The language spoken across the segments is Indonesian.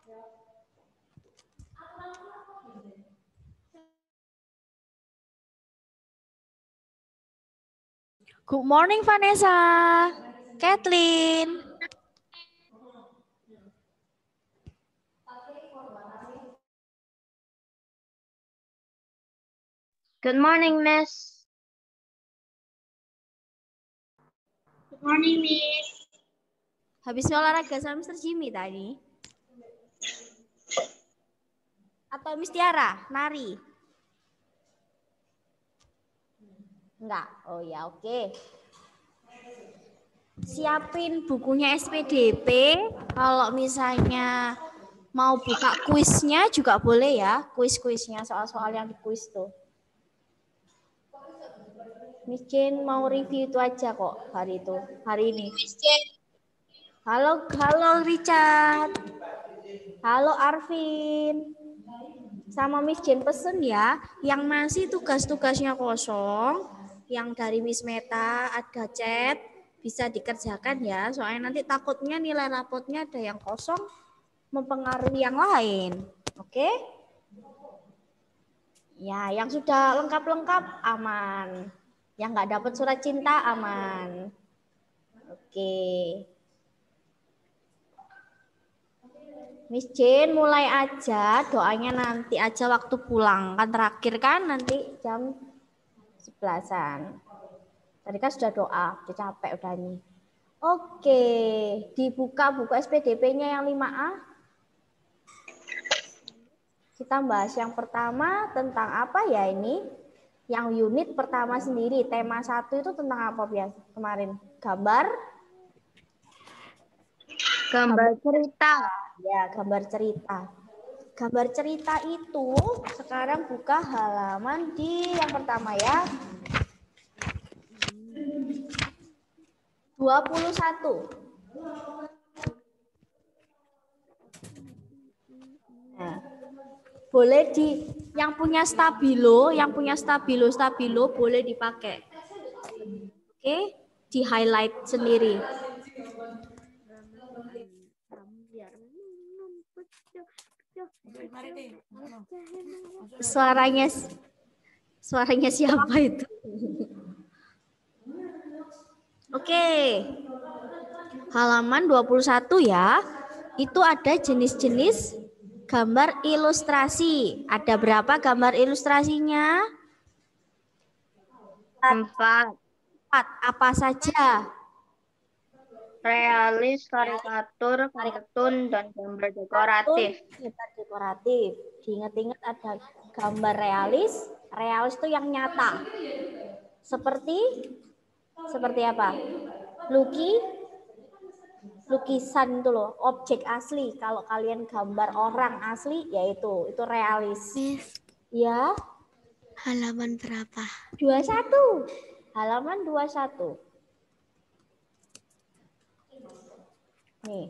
Good morning, Vanessa. Kathleen. Good morning, Miss. Good morning, Miss. Habis olahraga sama Mr. Jimmy tadi? Atau Miss Tiara, nari? Enggak? Oh ya, oke. Siapin bukunya SPDP. Kalau misalnya mau buka kuisnya juga boleh ya. Kuis-kuisnya, soal-soal yang di kuis tuh. Miss Jane mau review itu aja kok hari ini. Miss Jane. Halo Richard. Halo Arvin. Sama Miss Jane pesen ya, yang masih tugas-tugasnya kosong, yang dari Miss Meta ada chat, bisa dikerjakan ya. Soalnya nanti takutnya nilai rapotnya ada yang kosong, mempengaruhi yang lain. Oke? Ya, yang sudah lengkap-lengkap aman. Yang nggak dapat surat cinta aman. Oke. Miss Jane mulai aja, doanya nanti aja waktu pulang. Kan terakhir kan nanti jam 11-an. Tadi kan sudah doa, udah capek udah nih. Oke, dibuka buku SPDP-nya yang 5A. Kita bahas yang pertama tentang apa ya ini? Yang unit pertama sendiri, tema 1 itu tentang apa biasa kemarin? Gambar cerita. Ya, gambar cerita. Gambar cerita itu sekarang buka halaman di yang pertama ya. 21. Nah, boleh yang punya stabilo boleh dipakai. Oke, di highlight sendiri. Suaranya siapa itu? Oke. Halaman 21 ya. Itu ada jenis-jenis gambar ilustrasi. Ada berapa gambar ilustrasinya? 4. Apa saja? Realis, karikatur, kartun, dan gambar dekoratif. Gambar dekoratif. Diingat-ingat ada gambar realis. Realis itu yang nyata. Seperti apa? Lukisan itu loh, objek asli. Kalau kalian gambar orang asli, yaitu itu realis. Miss, ya. Halaman berapa? 21. Halaman 21. Nih.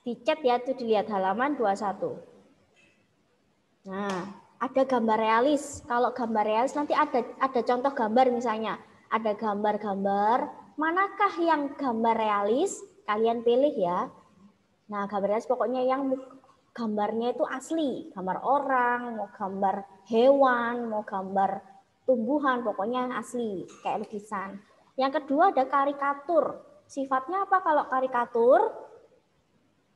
Dicat ya, tuh dilihat halaman 21. Nah, ada gambar realis. Kalau gambar realis nanti ada contoh gambar misalnya. Ada gambar-gambar, manakah yang gambar realis? Kalian pilih ya. Nah, gambar realis pokoknya yang gambarnya itu asli. Gambar orang, mau gambar hewan, mau gambar tumbuhan, pokoknya asli. Kayak lukisan. Yang kedua ada karikatur. Sifatnya apa kalau karikatur?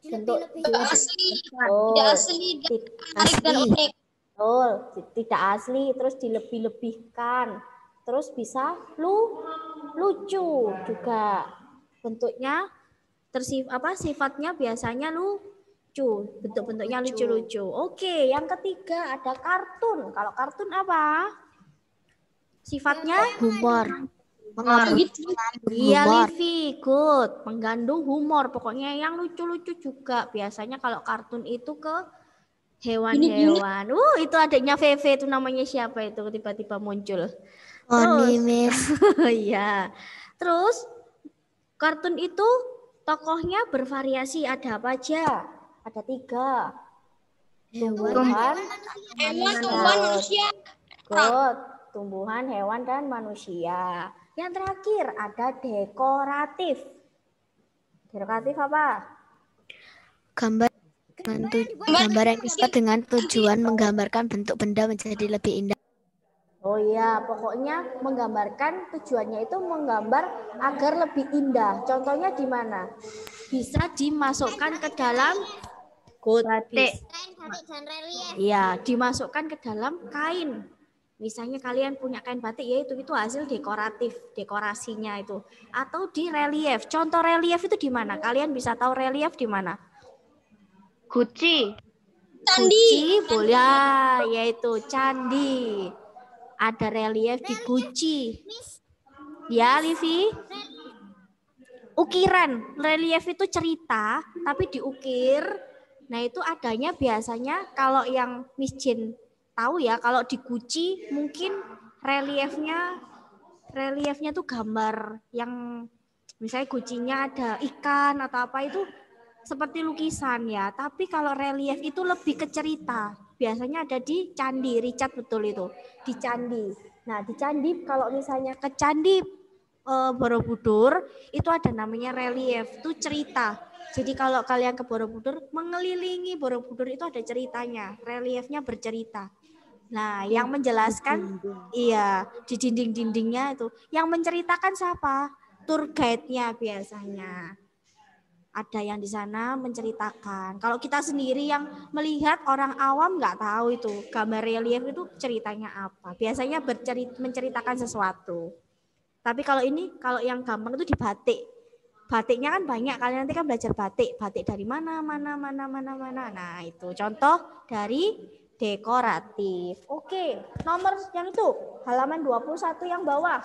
Bentuk Tidak asli, oh, tidak asli, menarik dan unik. Betul, tidak asli, terus dilebih-lebihkan, terus bisa lucu juga. Bentuknya sifatnya biasanya lucu, bentuk-bentuknya lucu-lucu. Oke, yang ketiga ada kartun. Kalau kartun apa? Sifatnya Humor. Iya, Livi, good. Mengandung humor. Pokoknya yang lucu-lucu juga. Biasanya kalau kartun itu ke hewan-hewan. Itu adiknya Veve itu namanya siapa itu tiba-tiba muncul. Oni, Miss. Iya. Terus kartun itu tokohnya bervariasi. Ada apa aja? Ada 3. Tumbuhan, manusia. good. Tumbuhan, hewan, dan manusia. Yang terakhir ada dekoratif. Dekoratif apa? Gambar gambar yang dibuat dengan tujuan menggambarkan bentuk benda menjadi lebih indah. Oh iya, pokoknya menggambarkan tujuannya itu menggambar agar lebih indah. Contohnya di mana? Bisa dimasukkan ke dalam Batik. Iya, dimasukkan ke dalam kain. Misalnya kalian punya kain batik, ya itu hasil dekoratif, dekorasinya itu. Atau di relief. Contoh relief itu di mana? Kalian bisa tahu relief di mana? Guci. Guci, boleh, yaitu candi. Ada relief di Guci. Ya, Livi? Ukiran. Relief itu cerita, tapi diukir. Nah, itu adanya biasanya kalau yang Miss Jin tahu ya, kalau di Guci mungkin reliefnya tuh gambar yang misalnya Gucinya ada ikan atau apa itu seperti lukisan ya. Tapi kalau relief itu lebih ke cerita. Biasanya ada di candi, Richard betul itu, di candi. Nah, di candi kalau misalnya ke candi Borobudur itu ada namanya relief, itu cerita. Jadi kalau kalian ke Borobudur, mengelilingi Borobudur itu ada ceritanya, reliefnya bercerita. Nah, yang menjelaskan, iya, di dinding-dindingnya itu. Yang menceritakan siapa? Tour guide-nya biasanya. Ada yang di sana menceritakan. Kalau kita sendiri yang melihat, orang awam nggak tahu itu gambar relief itu ceritanya apa. Biasanya menceritakan sesuatu. Tapi kalau ini, kalau yang gampang itu di batik. Batiknya kan banyak. Kalian nanti kan belajar batik. Batik dari mana. Nah itu contoh dari dekoratif. Oke, nomor yang itu halaman 21 yang bawah.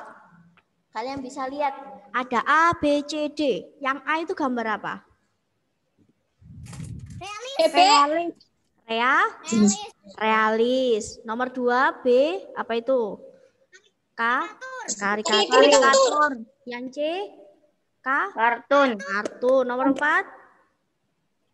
Kalian bisa lihat ada A, B, C, D. Yang A itu gambar apa? Realis. Nomor 2 B apa itu? Karikatur. Yang C? Kartun. Nomor 4?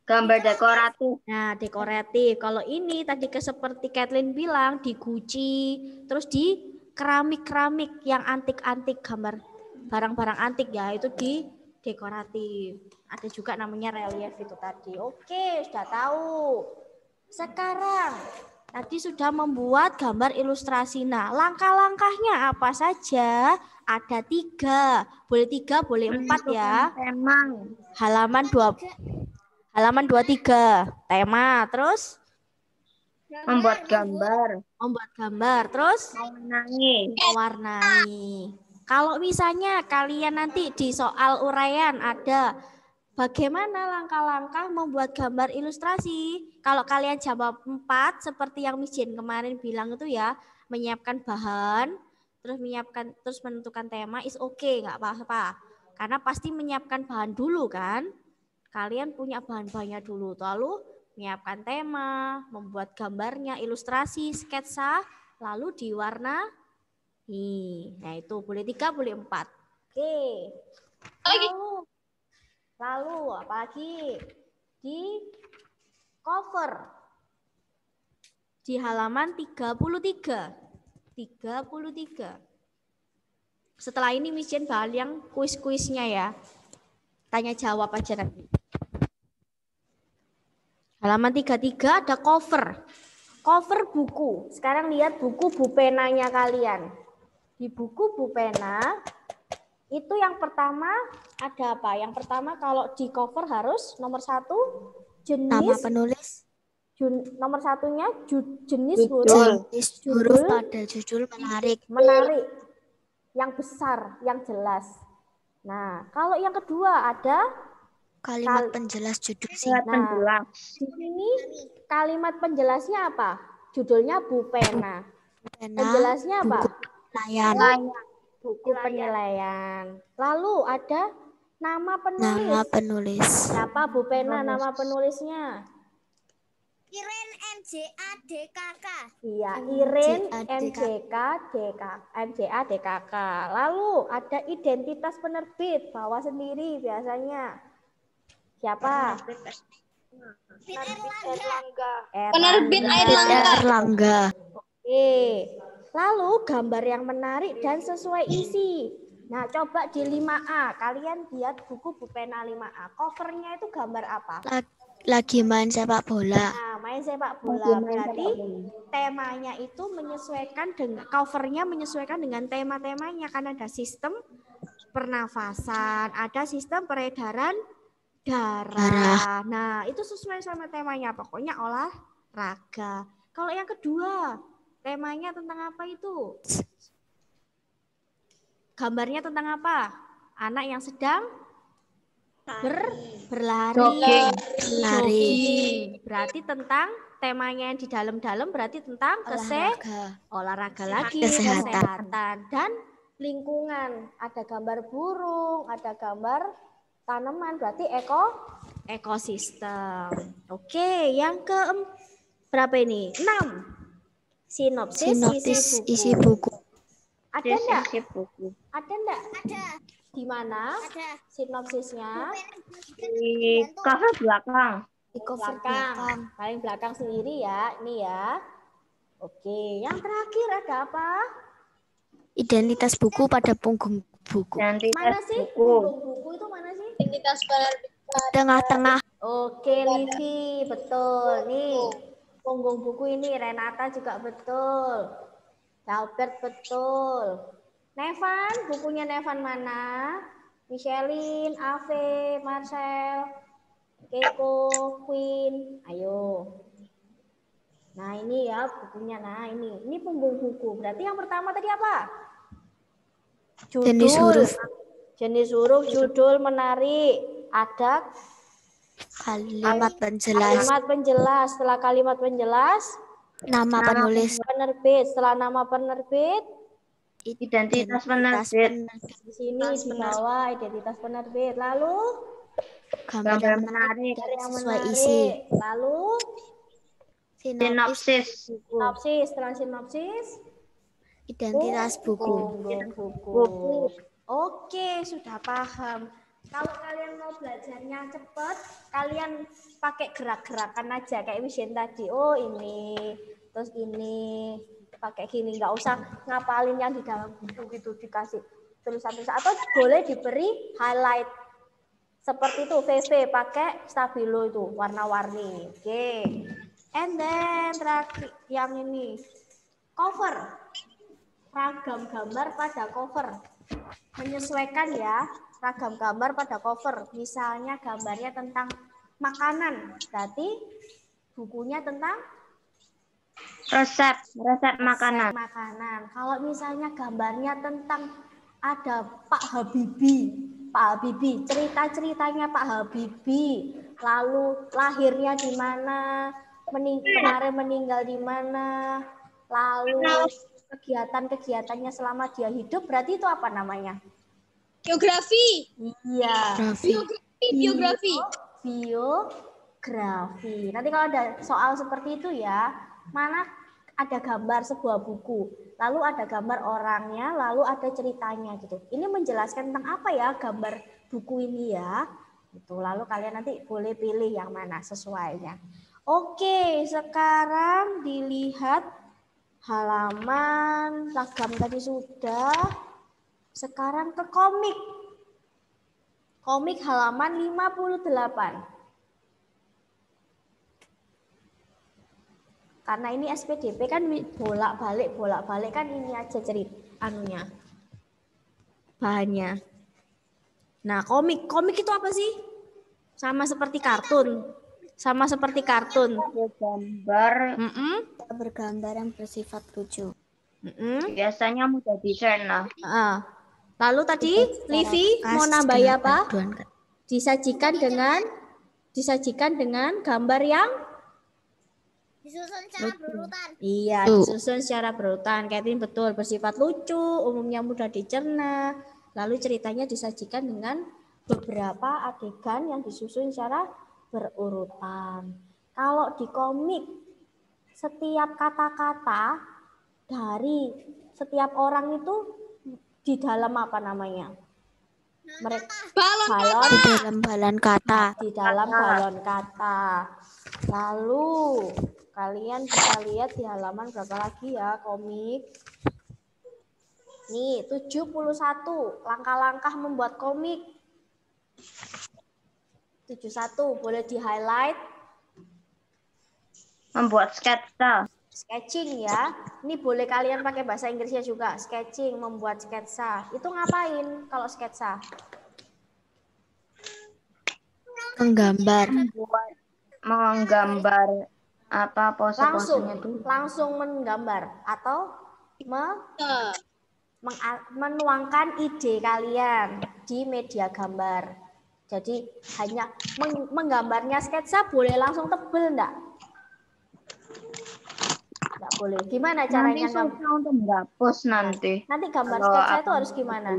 Gambar dekoratif. Nah, dekoratif. Kalau ini tadi seperti Kathleen bilang di Guci, terus di keramik-keramik yang antik-antik, gambar barang-barang antik ya, itu di dekoratif. Ada juga namanya relief itu tadi. Oke, sudah tahu. Sekarang tadi sudah membuat gambar ilustrasi. Nah, langkah-langkahnya apa saja? Ada 3. Boleh 3, boleh 4 ya. Emang. Halaman 23. Tema. Terus? Membuat gambar. Terus? Mewarnai. Kalau misalnya kalian nanti di soal uraian ada bagaimana langkah-langkah membuat gambar ilustrasi. Kalau kalian jawab 4 seperti yang Miss Jane kemarin bilang itu ya, menyiapkan bahan, terus menentukan tema is okay, nggak apa-apa. Karena pasti menyiapkan bahan dulu kan. Kalian punya bahan-bahannya dulu, lalu menyiapkan tema, membuat gambarnya, ilustrasi, sketsa, lalu diwarna. Nah itu boleh 3, boleh 4. Oke. Lalu apa lagi? Di cover. Di halaman 33. Setelah ini Miss Jane bahas yang kuis-kuisnya ya. Tanya jawab aja nanti. Halaman 33 ada cover. Cover buku. Sekarang lihat buku bupenanya kalian. Di buku bupena itu yang pertama ada apa? Yang pertama kalau di cover harus nomor 1 jenis Nama penulis. Nomor 1-nya jenis huruf pada judul menarik. Yang besar, yang jelas. Nah, kalau yang kedua ada kalimat penjelas judul. Nah, di sini kalimat penjelasnya apa? Judulnya bupena. Penjelasnya apa? Buku penilaian. Lalu ada nama penulis. Siapa Bupena nama penulisnya? Iren MJA DKK. Iya, Iren MJA DKK. Lalu ada identitas penerbit, bawa sendiri biasanya. Siapa? Penerbit Erlangga. Oke. Lalu gambar yang menarik dan sesuai isi. Nah, coba di 5A. Kalian lihat buku Bupena 5A. Covernya itu gambar apa? Lagi main sepak bola. Nah, main sepak bola berarti temanya itu menyesuaikan dengan covernya menyesuaikan dengan tema-temanya karena ada sistem pernafasan, ada sistem peredaran darah. Nah, itu sesuai sama temanya. Pokoknya olahraga. Kalau yang kedua, temanya tentang apa itu? Gambarnya tentang apa? Anak yang sedang berlari. Jogging. Berarti tentang temanya yang di dalam-dalam berarti tentang olahraga lagi, kesehatan dan lingkungan. Ada gambar burung, ada gambar tanaman, berarti ekosistem. Oke, yang berapa ini? 6. Sinopsis isi buku. Ada enggak? Ada enggak? Ada. Di mana? Ada. Sinopsisnya? Di cover belakang. Di cover belakang. Paling belakang sendiri ya. Ini ya. Oke, yang terakhir ada apa? Identitas buku pada punggung buku. Mana sih? Punggung buku itu mana sih? Identitas Tengah-tengah. Oke, Livi, betul. Nih, punggung buku ini Renata juga betul. Albert betul. Nevan, bukunya Nevan mana? Michelin, Ave, Marcel, Keiko, Queen. Ayo. Nah, ini ya bukunya. Nah, ini punggung buku. Berarti yang pertama tadi apa? Judul. Jenis huruf, judul menarik. Ada kalimat penjelas. Kalimat penjelas. Setelah kalimat penjelas, Nama penulis. Penerbit. Setelah nama penerbit, Identitas penerbit. di sini di bawah identitas penerbit. Lalu Gambar yang menarik yang sesuai menarik. isi. Lalu Sinopsis. Setelah sinopsis, Identitas buku. buku. Oke, sudah paham. Kalau kalian mau belajarnya cepat, kalian pakai gerak-gerakan aja kayak Wishen tadi. Oh ini, terus ini, pakai gini. Nggak usah ngapalin yang di dalam buku gitu dikasih tulisan-tulisan. Atau boleh diberi highlight. Seperti itu, VV pakai stabilo itu warna-warni. Oke. And then terakhir yang ini cover. Ragam gambar pada cover. Menyesuaikan ya, ragam gambar pada cover. Misalnya gambarnya tentang makanan, berarti bukunya tentang Resep makanan. Kalau misalnya gambarnya tentang ada Pak Habibie, cerita-ceritanya Pak Habibie, lalu lahirnya di mana, kemarin meninggal di mana, lalu kegiatan-kegiatannya selama dia hidup, berarti itu apa namanya? Biografi. Iya. Biografi. Biografi. Nanti kalau ada soal seperti itu ya, mana ada gambar sebuah buku, lalu ada gambar orangnya, lalu ada ceritanya gitu. Ini menjelaskan tentang apa ya gambar buku ini ya. Gitu. Lalu kalian nanti boleh pilih yang mana sesuainya. Oke, sekarang dilihat halaman ragam tadi sudah. Sekarang ke komik. Komik halaman 58. Karena ini SPDP kan bolak-balik kan ini aja anunya. Bahannya. Nah, komik itu apa sih? Sama seperti kartun. Gambar Bergambar yang bersifat lucu. biasanya mudah dicerna. Lalu tadi Livi mau nambah apa? Disajikan dengan gambar yang Disusun secara berurutan. Iya, disusun secara berurutan. Catherine betul, bersifat lucu, umumnya mudah dicerna. Lalu ceritanya disajikan dengan beberapa adegan yang disusun secara berurutan. Kalau di komik, setiap kata-kata dari setiap orang itu di dalam apa namanya? Balon. Di dalam balon kata. Di dalam balon kata. Lalu kalian bisa lihat di halaman berapa lagi ya komik. Nih 71 langkah-langkah membuat komik. 71 boleh di highlight. Membuat sketsa. Sketching ya. Ini boleh kalian pakai bahasa Inggrisnya juga. Sketching, membuat sketsa. Itu ngapain kalau sketsa? Menggambar. Membuat, menggambar apa pose-posenya itu. Langsung menggambar atau menuangkan ide kalian di media gambar. Jadi hanya menggambarnya sketsa boleh langsung tebel enggak? Enggak boleh. Gimana caranya? Nanti susah untuk menghapus nanti. Nanti gambar Kalau sketsa itu apa harus gimana?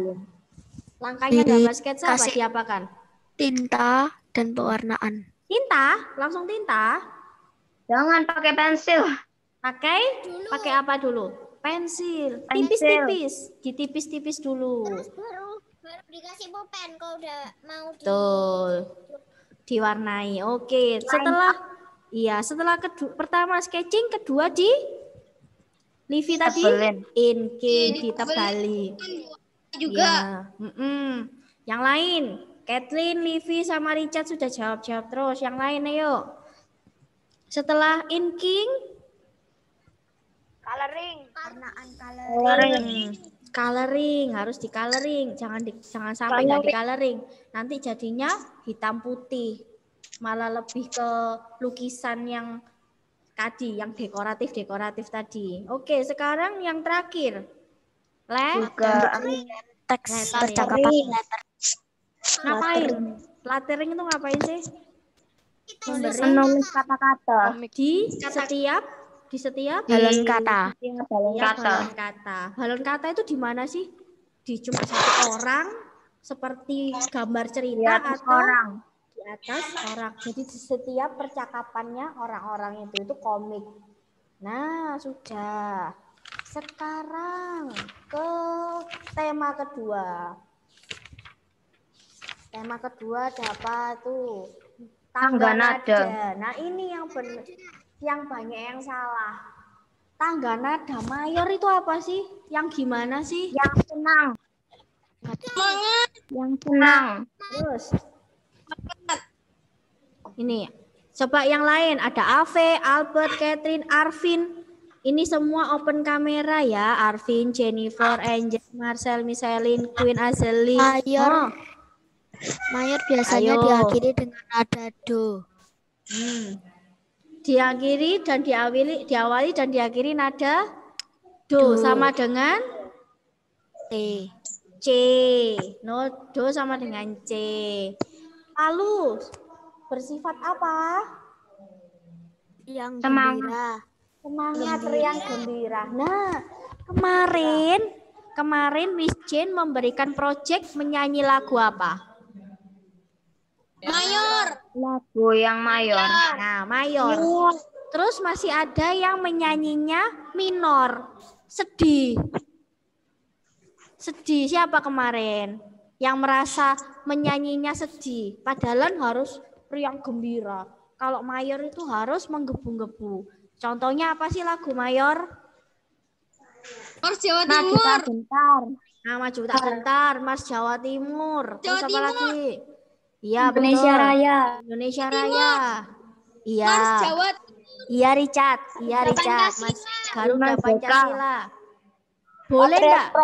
Langkahnya gambar sketsa apa? Diapakan? Tinta dan pewarnaan. Tinta? Langsung tinta? Jangan pakai pensil. Pakai apa dulu? Pensil. Tipis-tipis. Ditipis-tipis dulu. Baru dikasih pulpen kalau udah mau Betul. Diwarnai. Oke. Setelah pertama sketching, kedua di Livi tadi inking, ditebali. juga. Ya. Yang lain, Kathleen, Livi, sama Richard sudah jawab terus. Yang lain ayo. Setelah inking, coloring harus di coloring, jangan sampai nggak di coloring. Nanti jadinya hitam putih, malah lebih ke lukisan yang tadi, yang dekoratif tadi. Oke, sekarang yang terakhir, Teks letter. percakapan. Ngapain? Lettering itu ngapain sih? Menulis kata-kata. Di setiap Balon kata. balon kata. Balon kata itu di mana sih? Di cuma satu orang seperti gambar cerita atau di atas orang. Jadi di setiap percakapannya orang-orang itu komik. Nah, sudah. Sekarang ke tema kedua. Tema kedua ada apa tuh? Tangga nada. Nah, ini yang banyak yang salah. Tangga nada mayor itu apa sih? Yang gimana sih? Yang senang. Yang senang. Terus. Ini. Coba yang lain. Ada Ave, Albert, Catherine, Arvin. Ini semua open kamera ya. Arvin, Jennifer, Angel, Marcel, Micheline, Queen, Azeli. Mayor biasanya diakhiri dengan nada do. Diakhiri dan diawali dan diakhiri nada do sama dengan C. No, do sama dengan C. Lalu bersifat apa? Yang gembira. Semangat, riang, gembira. Nah, kemarin Miss Jane memberikan proyek menyanyi lagu apa? Mayor. Lagu yang mayor. Nah, mayor. Terus masih ada yang menyanyinya minor. Sedih. Siapa kemarin? Yang merasa menyanyinya sedih. Padahal harus riang gembira. Kalau mayor itu harus menggebu-gebu. Contohnya apa sih lagu mayor? Mars Jawa Timur. Nah, maju tak bentar. Mars Jawa Timur. Terus apa lagi? Iya, Indonesia betul. Raya. Indonesia Raya. Iya. Mars Jawa. Iya, Richard. Mas Garuda Pancasila. Boleh enggak?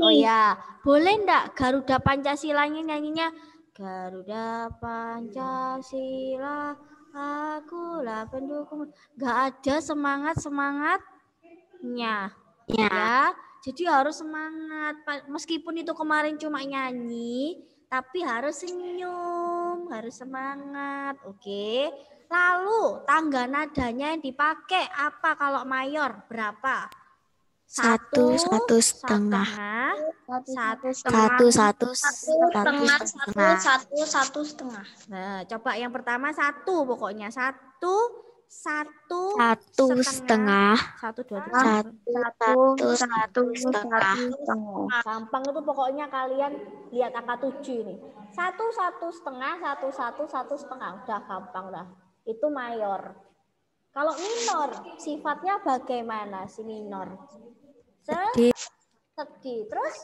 Oh ya, boleh enggak Garuda Pancasilanya nyanyinya Garuda Pancasila, akulah pendukung. Enggak ada semangatnya. Ya. Jadi harus semangat. Meskipun itu kemarin cuma nyanyi, tapi harus senyum, harus semangat. Oke. Lalu tangga nadanya yang dipakai apa kalau mayor? Berapa? Satu setengah. Satu setengah. Nah, coba yang pertama satu pokoknya. Satu, setengah. Satu, dua, tiga. Satu setengah. Gampang itu pokoknya kalian lihat angka 7 ini. Satu setengah. Udah gampang dah. Itu mayor. Kalau minor, sifatnya bagaimana si minor? Sedih. Terus?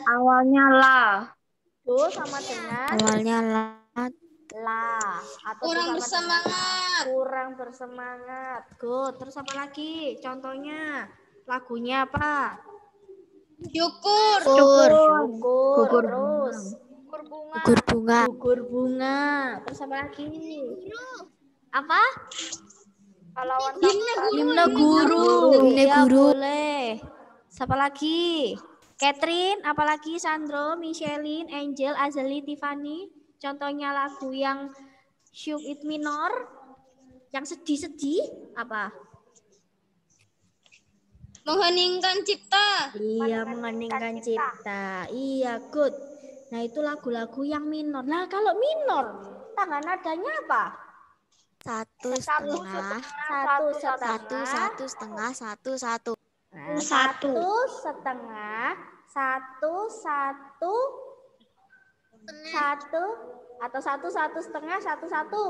Awalnya la. Do sama dengan? Awalnya la, La atau Kurang bersama dengan bersemangat. kurang bersemangat. Good. Terus apa lagi? Contohnya lagunya apa? Syukur. Syukur. Gugur Terus Gugur bunga. gugur bunga. Terus apa lagi? Apa? Pahlawan Himne guru. Himne Ya guru. boleh. Siapa lagi? Catherine, apalagi Sandro, Michelin, Angel, Azali, Tiffany. Contohnya lagu yang syuk it minor, yang sedih-sedih apa? Mengheningkan cipta. Iya, mengeningkan cipta. Iya, good. Nah, itu lagu-lagu yang minor. Nah, kalau minor, tangan nadanya apa? Satu setengah. Satu Satu, setengah. setengah, satu. Nah, satu setengah, satu, atau satu setengah, satu.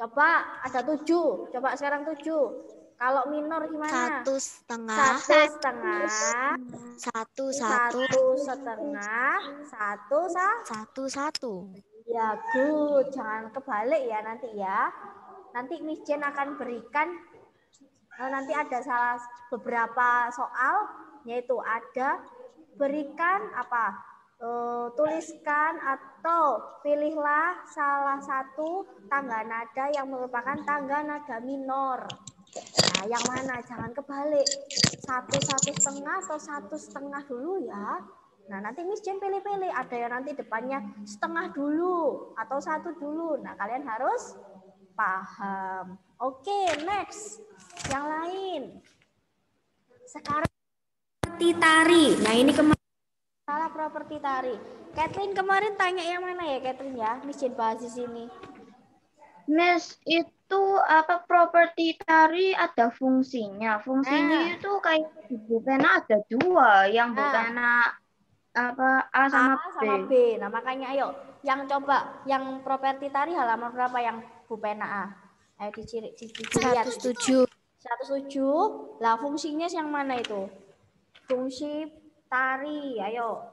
Coba ada 7. Coba sekarang 7. Kalau minor gimana? Satu setengah. Satu setengah, Satu, satu setengah, satu. Ya, good. Jangan kebalik ya nanti ya. Nanti Miss Jen akan berikan nanti ada beberapa soal, yaitu ada berikan apa? Tuliskan atau pilihlah salah satu tangga nada yang merupakan tangga nada minor. Nah, yang mana? Jangan kebalik. Satu setengah atau satu setengah dulu ya. Nah, nanti Miss Jen pilih-pilih. Ada yang nanti depannya setengah dulu atau satu dulu. Nah, kalian harus paham. Oke, next. Yang lain. Sekarang properti tari. Nah, ini kemarin salah properti tari. Catherine kemarin tanya yang mana ya, Catherine ya? Miss Jen bahas di sini. Miss, itu apa properti tari ada fungsinya. Fungsinya itu kayak di pena ada 2, yang pena apa A sama sama B. Nah, makanya ayo yang coba yang properti tari halaman berapa yang Bu Pena A? Ayo dilihat. 107. 107. Lah fungsinya yang mana itu? Fungsi tari. Ayo.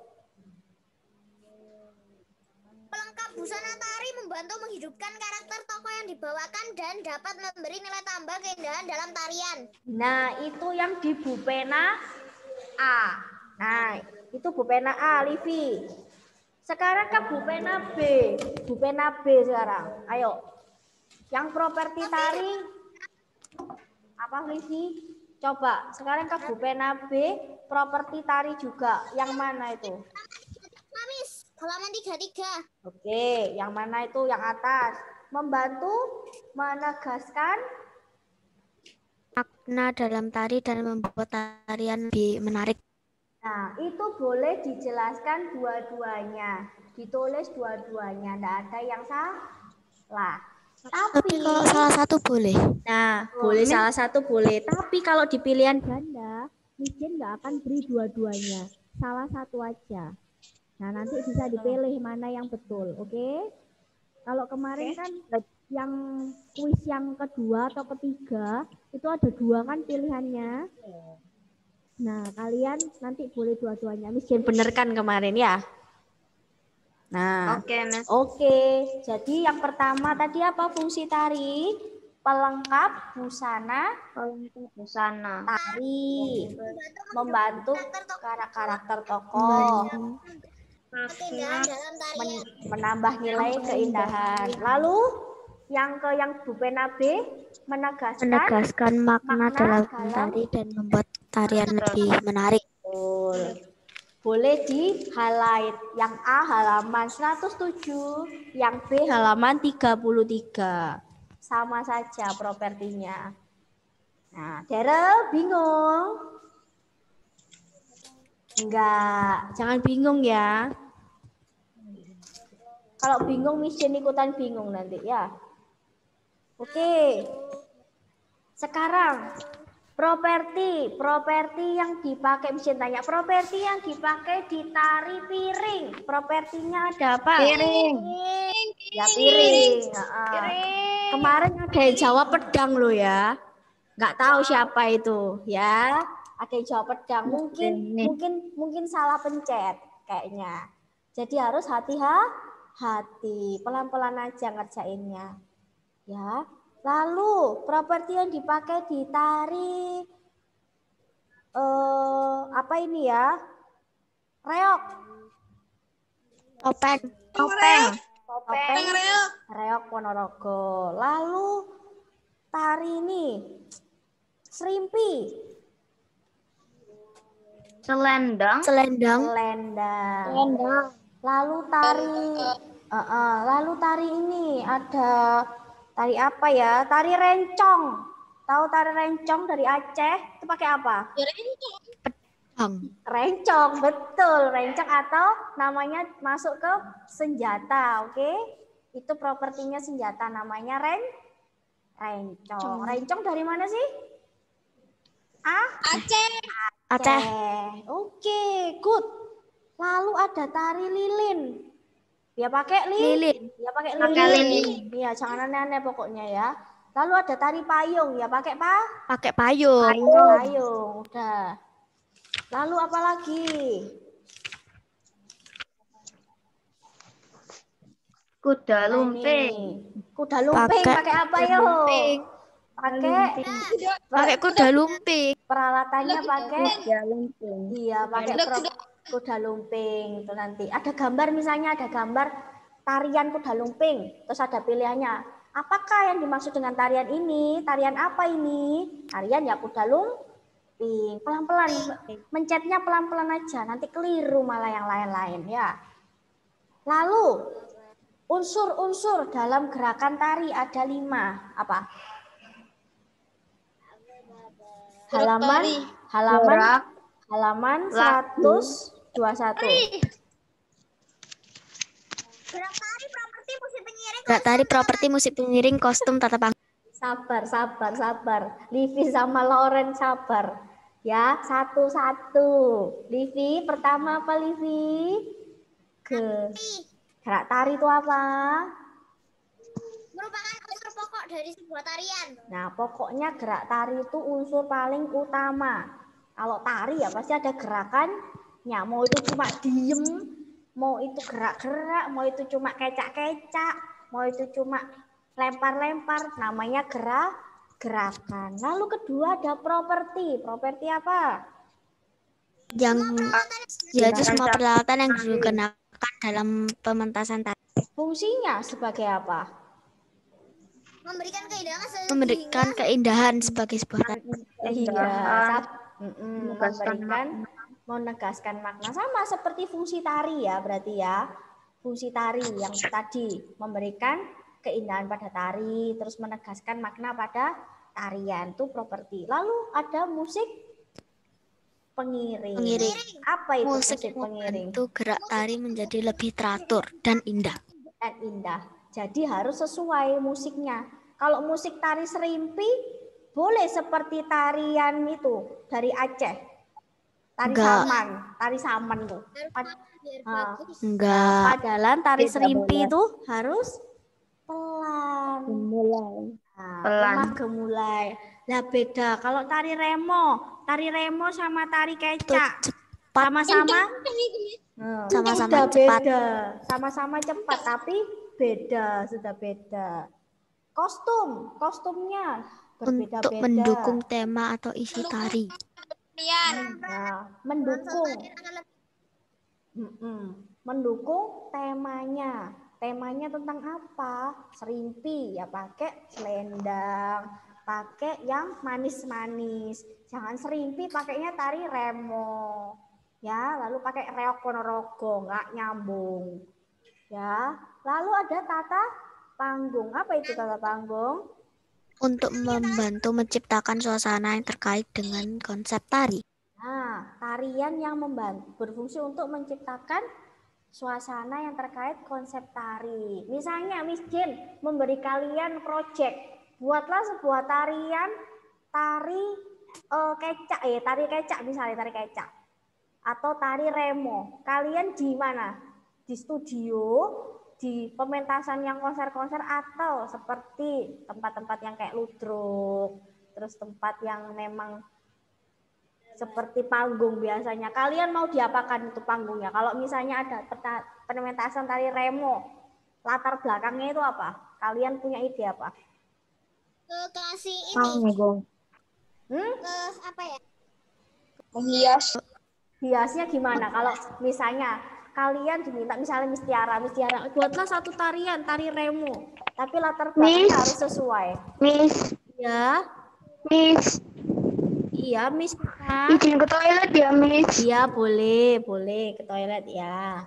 Pelengkap busana tari membantu menghidupkan karakter tokoh yang dibawakan dan dapat memberi nilai tambah keindahan dalam tarian. Nah, itu yang di Bu Pena A. Nah, itu Bu Pena A, Livi. Sekarang ke Bu Pena B. Bu Pena B sekarang. Ayo. Yang properti tari apa, Livi? Coba. Sekarang ke Bu Pena B, properti tari juga. Yang mana itu? Miss, halaman 33. Oke, yang mana itu? Yang atas. Membantu menegaskan Makna dalam tari dan membuat tarian lebih menarik. Nah, itu boleh dijelaskan dua-duanya. Ditulis dua-duanya. Tidak ada yang salah. Tapi kalau salah satu boleh. Nah, boleh salah satu boleh. Tapi kalau di pilihan ganda, Miss Jen nggak akan beri dua-duanya. Salah satu aja. Nah, nanti bisa dipilih mana yang betul. Oke? Kalau kemarin kan yang kuis yang kedua atau ketiga, itu ada 2 kan pilihannya. Nah, kalian nanti boleh dua-duanya. Miss Jen benerkan kemarin ya. Nah, Oke, Miss. Oke, jadi yang pertama tadi apa fungsi tari? Pelengkap busana Pelengkap busana. tari, membantu karakter tokoh, Keindahan dalam tarian. menambah nilai keindahan. Lalu yang Bu Pena B Menegaskan makna dalam tari dan membuat tarian lebih menarik. Boleh di highlight. Yang A halaman 107, yang B halaman 33. Sama saja propertinya. Nah, Daryl bingung? Enggak, jangan bingung ya. Kalau bingung Miss Jen ikutan bingung nanti ya. Oke. Sekarang properti yang dipakai, Miss Jen tanya, properti yang dipakai di tari piring, propertinya ada apa? Piring. Ya piring. Kemarin ada yang jawab pedang loh ya. Nggak tahu siapa itu ya. Ada yang jawab pedang. Mungkin salah pencet kayaknya. Jadi harus hati-hati. hati. Pelan-pelan aja ngerjainnya. Ya. Lalu properti yang dipakai di tari apa ini ya? Reog. Topeng. Topeng. Topeng Reog Ponorogo. Lalu tari ini serimpi. Selendang. Selendang. Selendang. Lalu tari ini ada tari apa ya? Tari rencong. Tahu tari rencong dari Aceh? Itu pakai apa? Rencong, betul. Rencong atau namanya masuk ke senjata, oke? Itu propertinya senjata, namanya rencong. Rencong dari mana sih? Aceh. Oke, good. Lalu ada tari lilin. Ya pakai lilin. Ya pakai lilin. Iya, jangan aneh-aneh pokoknya ya. Lalu ada tari payung. Ya pakai Pakai payung. Payung. Udah. Lalu apa lagi? Kuda lumping. Kuda lumping pakai apa yo? Pakai kuda lumping. Peralatannya pakai Kuda lumping. iya, pakai kuda lumping itu nanti. Ada gambar misalnya ada gambar tarian kuda lumping. Terus ada pilihannya. Apakah yang dimaksud dengan tarian ini? Tarian apa ini? Tarian ya kuda lumping. Pelan-pelan mencetnya pelan-pelan aja. Nanti keliru malah yang lain-lain ya. Lalu unsur-unsur dalam gerakan tari ada 5. Apa? Halaman 121. Gerak tari properti musik pengiring. Kostum tata panggung. Sabar. Livi sama Loren sabar. Ya, satu-satu. Livi, pertama apa Livi? Gerak tari itu apa? Merupakan unsur pokok dari sebuah tarian. Nah, pokoknya gerak tari itu unsur paling utama. Kalau tari ya pasti ada gerakannya. Mau itu cuma diem, mau itu gerak-gerak, mau itu cuma kecak-kecak, mau itu cuma lempar-lempar, namanya gerakan. Lalu kedua ada properti. Properti apa? Yaitu semua peralatan yang digunakan dalam pementasan tari. Fungsinya sebagai apa? Memberikan keindahan sebagai sebuah tari. Iya, menegaskan makna sama seperti fungsi tari ya, berarti ya. Fungsi tari yang tadi memberikan keindahan pada tari, terus menegaskan makna pada tarian itu properti. Lalu ada musik pengiring. Apa itu musik pengiring? Itu gerak tari menjadi lebih teratur dan indah. Jadi harus sesuai musiknya. Kalau musik tari serimpi boleh seperti tarian itu dari Aceh. Tari saman tuh. Enggak. Padahal tari serimpi itu harus pelan. Gemulai. Nah, beda. Kalau tari remo sama tari kecak sama-sama cepat. Sama-sama cepat tapi beda, sudah beda. Kostumnya berbeda-beda. Untuk mendukung tema atau isi tari. Mendukung temanya. Temanya tentang apa? Serimpi ya pakai selendang, pakai yang manis-manis. Jangan serimpi pakainya tari remo. Ya, lalu pakai reog Ponorogo, nggak nyambung. Ya, lalu ada tata panggung. Apa itu tata panggung? Untuk membantu menciptakan suasana yang terkait dengan konsep tari. Nah, tarian yang berfungsi untuk menciptakan suasana yang terkait konsep tari. Misalnya Miss Jen memberi kalian proyek, buatlah sebuah tari kecak misalnya tari kecak atau tari remo. Kalian di mana? Di studio, di pementasan yang konser-konser atau seperti tempat-tempat yang kayak ludruk, terus tempat yang memang seperti panggung biasanya. Kalian mau diapakan itu panggungnya? Kalau misalnya ada pementasan tari remo, latar belakangnya itu apa? Kalian punya ide apa? Kasih ini Panggung. ke apa ya? Menghias. Hiasnya gimana? Kalau misalnya kalian diminta misalnya Miss Tiara, buatlah satu tarian, tari remo. Tapi latar belakangnya harus sesuai. Miss, Ya, Miss, iya Miss. izin ke toilet ya, Miss. Iya, boleh ke toilet ya.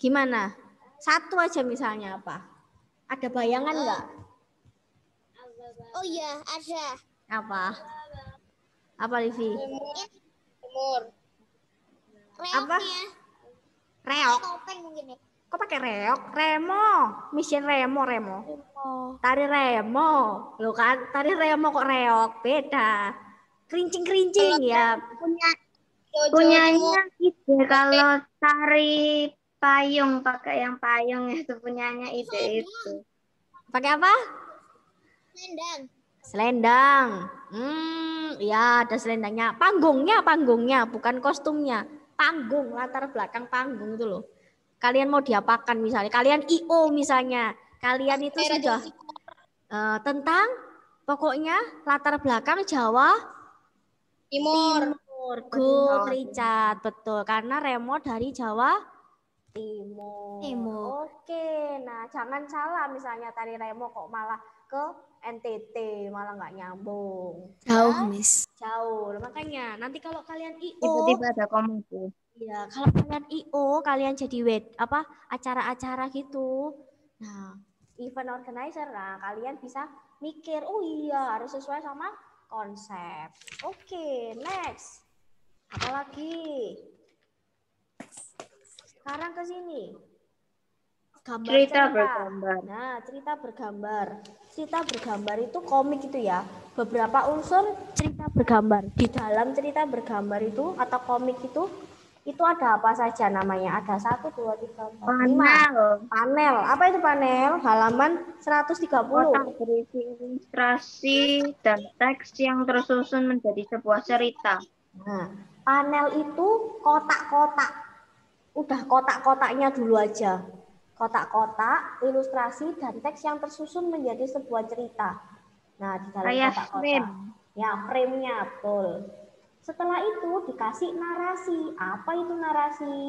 Gimana? Satu aja misalnya apa? Ada bayangan nggak? Oh iya, ada. Apa? Apa, Livi? Timur. Reoknya. Reok. Topeng mungkin ya. Kok pakai reok? Remo. Mission Remo. Tari Remo. Loh kan, tari Remo kok reok? Beda. Kerincing-kerincing ya. Punyanya ide kalau tari payung, pakai yang payung itu punyanya ide itu. Pakai apa? Selendang. Selendang. Ya ada selendangnya. Panggungnya, bukan kostumnya. Panggung, latar belakang panggung itu loh. Kalian mau diapakan misalnya? Kalian IO misalnya. Kalian itu sudah tentang pokoknya latar belakang Jawa Timur. Good, Richard. Betul. Karena Remo dari Jawa Timur. Oke, nah jangan salah misalnya tari Remo kok malah ke NTT, malah nggak nyambung. Jauh, Ya, Miss. jauh. Makanya nanti kalau kalian IO, Tiba-tiba ada komedi. ya kalau kalian IO, kalian jadi acara-acara gitu. Nah, event organizer, nah kalian bisa mikir, oh iya harus sesuai sama konsep. Oke, next. Apalagi? Sekarang ke sini. Cerita bergambar. Nah, cerita bergambar. Cerita bergambar itu komik itu ya. Beberapa unsur cerita bergambar. Di dalam cerita bergambar itu atau komik itu ada apa saja namanya? Ada 1, 2, 3, 4, 5. Panel. Apa itu panel? Halaman 130. Kotak berisi ilustrasi dan teks yang tersusun menjadi sebuah cerita. Nah, panel itu kotak-kotak. Udah kotak-kotaknya dulu aja. Kotak-kotak, ilustrasi, dan teks yang tersusun menjadi sebuah cerita. Nah, di dalam kotak-kotak. Ya, frame-nya, betul. Setelah itu dikasih narasi. Apa itu narasi?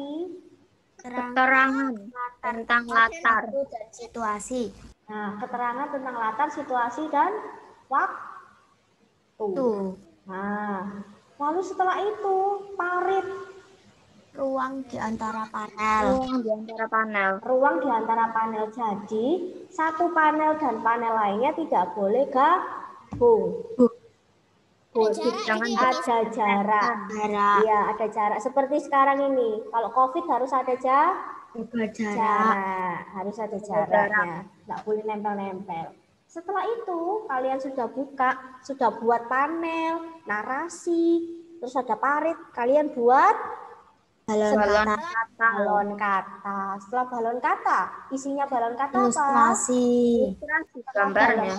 Keterangan tentang latar dan situasi. Nah, keterangan tentang latar, situasi, dan waktu. Nah, lalu setelah itu parit. Ruang di antara panel. Ruang di antara panel. Jadi, satu panel dan panel lainnya tidak boleh gabung. Ada jarak. Iya, ada jarak. Seperti sekarang ini. Kalau COVID harus ada jarak. Harus ada jaraknya. Nggak boleh nempel-nempel. Setelah itu, kalian sudah sudah buat panel, narasi, terus ada parit. Kalian buat balon kata. Setelah balon kata, isinya balon kata ilustrasi. Ilustrasi gambarnya.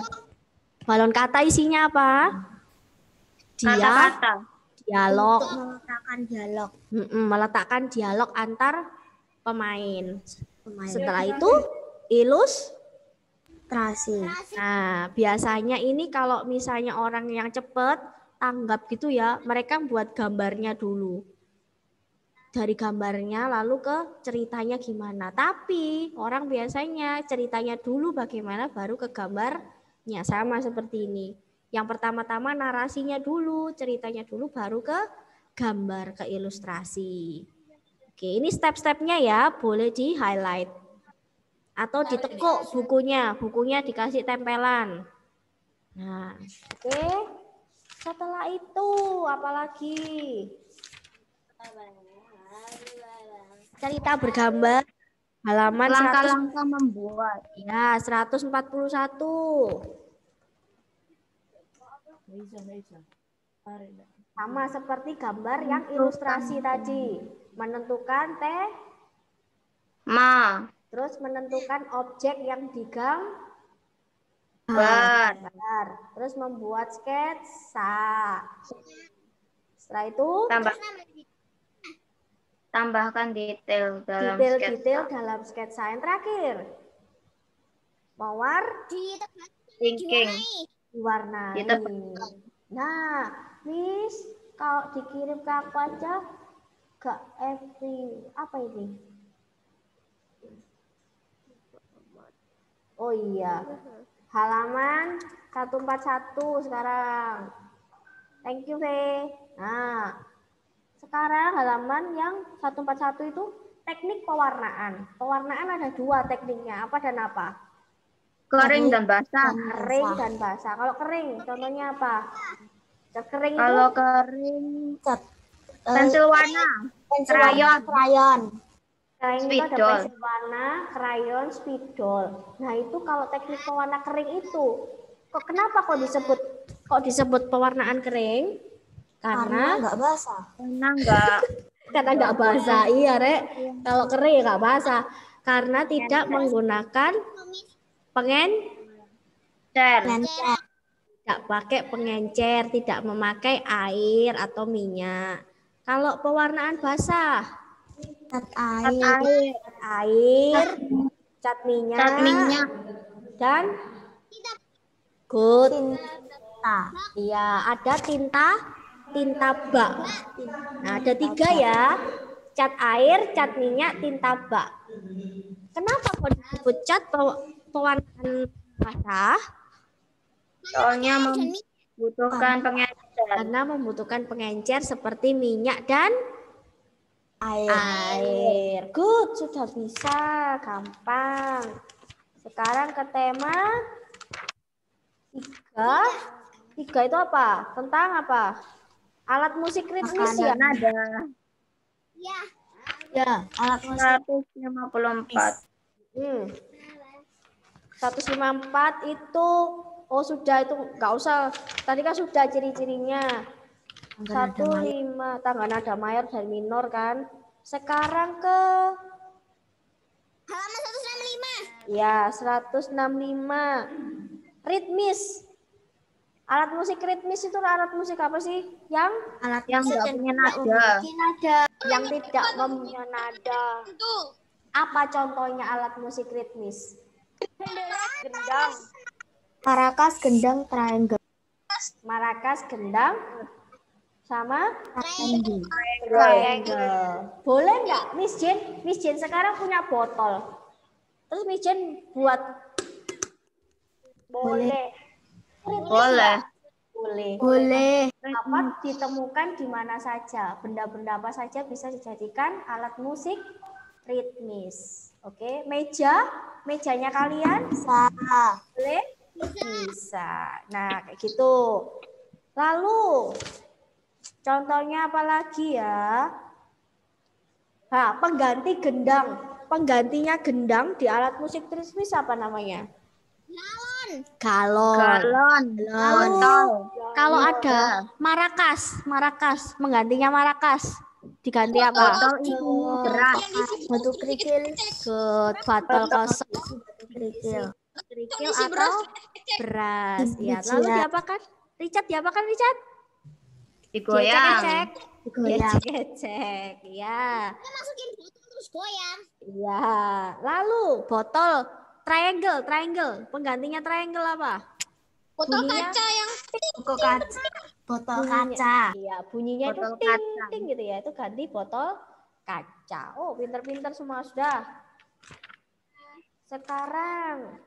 Balon kata isinya apa? Kata-kata. Dialog. Meletakkan dialog antar pemain. Setelah itu ilustrasi. Nah, biasanya ini kalau misalnya orang yang cepat tanggap gitu ya, mereka buat gambarnya dulu. Dari gambarnya lalu ke ceritanya gimana. Tapi orang biasanya ceritanya dulu bagaimana baru ke gambarnya. Sama seperti ini. Yang pertama-tama narasinya dulu, ceritanya dulu baru ke gambar, ke ilustrasi. Oke, ini step-stepnya ya, boleh di highlight. Atau ditekuk bukunya dikasih tempelan. Nah, oke. Setelah itu apalagi? Cerita bergambar halaman langkah-langkah membuat. Ya, 141. Sama seperti gambar yang ilustrasi tadi. Menentukan tema. Terus menentukan objek yang digambar. Terus membuat sketsa. Setelah itu tambahkan detail dalam Detail-detail sketsa. dalam sketsa. Yang terakhir, Thinking. diwarnai. Nah, Miss, kalau dikirim ke aku aja gak apa ini? Oh iya, halaman 141 sekarang. Thank you, Fe. Nah, sekarang halaman yang 141 itu teknik pewarnaan. Pewarnaan ada 2 tekniknya, apa dan apa? Kering dan basah. Kering dan basah. Kalau kering, contohnya apa? Cat kering Kalau itu kering, pensil warna, krayon. Kering itu ada Spidol. pensil warna, krayon, spidol. Nah, itu kalau teknik pewarna kering itu, kenapa kok disebut pewarnaan kering? Karena nggak basah. Karena nggak basah. Iya, Rek. Kalau kering ya nggak basah. Karena tidak menggunakan tidak pakai pengencer, tidak memakai air atau minyak. Kalau pewarnaan basah, Cat air, cat minyak, dan iya, ada tinta bak. Nah, ada 3 ya. Cat air, cat minyak, tinta bak. Kenapa kok disebut cat pewarnaan basah? Soalnya membutuhkan pengencer. Karena membutuhkan pengencer seperti minyak dan air. Good, sudah bisa, gampang. Sekarang ke tema 3. 3 itu apa? Tentang apa? Alat musik ritmis ya? Ya. Alat musik 154. 154 itu sudah, itu nggak usah. Tadi kan sudah ciri-cirinya. 15 tangga nada mayor dan minor kan. Sekarang ke Halaman 165. ya 165. Ritmis. Alat musik ritmis itu alat musik apa sih? Yang nggak punya nada. Yang tidak mempunyai nada. Apa contohnya alat musik ritmis? Gendang. Maracas, gendang, triangle. Maracas, gendang, sama Triangle. Boleh nggak, Miss Jen sekarang punya botol. Terus Miss Jen buat boleh. Dapat ditemukan di mana saja. Benda-benda apa saja bisa dijadikan alat musik ritmis. Oke, mejanya kalian boleh? Bisa. Nah, kayak gitu. Lalu contohnya apa lagi ya? Nah, pengganti gendang. Penggantinya gendang di alat musik ritmis apa namanya? Galon. Lalu kalau ada maracas, menggantinya maracas diganti apa? Botol isi beras. Batu kerikil. Botol kosong, kerikil atau beras. Ya, lalu diapakan? Richard. Digoyang. Diecek. Ya. Kita masukin botol terus goyang. Ya. Lalu botol triangle. Penggantinya triangle apa? Botol Bunyinya- kaca yang Botol kaca. Iya, bunyinya Botol itu ting kaca. ting gitu ya. Itu ganti botol kaca. Oh, pinter-pinter semua sudah. Sekarang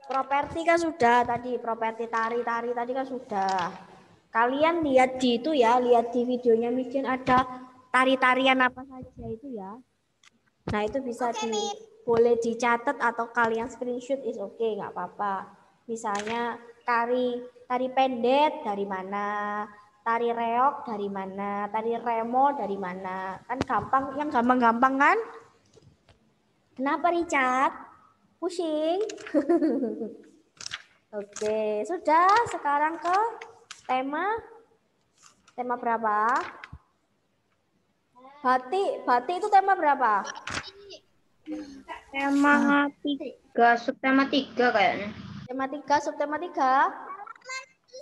properti kan sudah tadi, properti tari tadi kan sudah. Kalian lihat di itu ya, lihat di videonya Mijen ada tari-tarian apa saja itu ya. Nah, itu bisa boleh dicatat atau kalian screenshot is okay, nggak apa-apa. Misalnya tari pendet dari mana, tari reok dari mana, tari remo dari mana. Kan gampang, yang gampang-gampang kan? Kenapa Richard? Pusing? Oke, sudah. Sekarang ke tema berapa? Batik itu tema berapa? Tema 3, subtema 3 kayaknya. Tema 3, subtema 3.